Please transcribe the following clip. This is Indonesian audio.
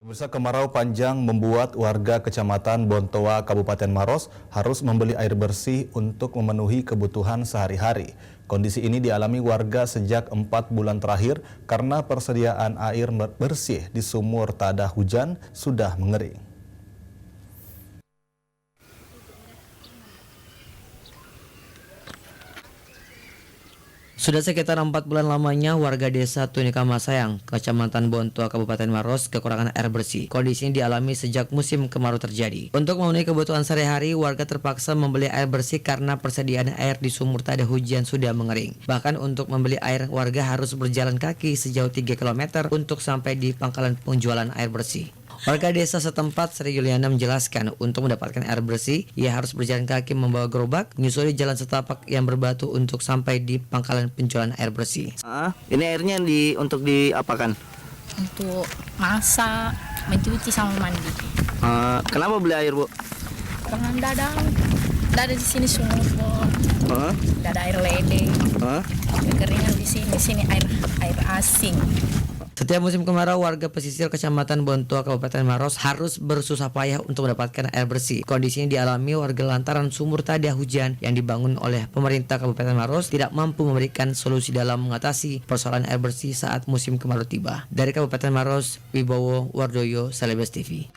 Pemirsa, kemarau panjang membuat warga Kecamatan Bontoa, Kabupaten Maros harus membeli air bersih untuk memenuhi kebutuhan sehari-hari. Kondisi ini dialami warga sejak 4 bulan terakhir karena persediaan air bersih di sumur tak ada hujan sudah mengering. Sudah sekitar 4 bulan lamanya warga desa Tunika Masayang, Kecamatan Bontoa, Kabupaten Maros kekurangan air bersih. Kondisi ini dialami sejak musim kemarau terjadi. Untuk memenuhi kebutuhan sehari-hari, warga terpaksa membeli air bersih karena persediaan air di sumur tak ada hujan sudah mengering. Bahkan untuk membeli air, warga harus berjalan kaki sejauh 3 km untuk sampai di pangkalan penjualan air bersih. Warga desa setempat, Sri Yuliana, menjelaskan untuk mendapatkan air bersih, ia harus berjalan kaki membawa gerobak, menyusuri jalan setapak yang berbatu untuk sampai di pangkalan penjualan air bersih. Ini airnya untuk diapakan? Untuk masak, mencuci sama mandi. Kenapa beli air, Bu? Karena tidak ada di sini sumur, tidak ada air ledeng. Kekeringan di sini air asing. Setiap musim kemarau, warga pesisir Kecamatan Bontoa, Kabupaten Maros harus bersusah payah untuk mendapatkan air bersih. Kondisi ini dialami warga lantaran sumur tak ada hujan yang dibangun oleh pemerintah Kabupaten Maros tidak mampu memberikan solusi dalam mengatasi persoalan air bersih saat musim kemarau tiba. Dari Kabupaten Maros, Wibowo Wardoyo, Celebes TV.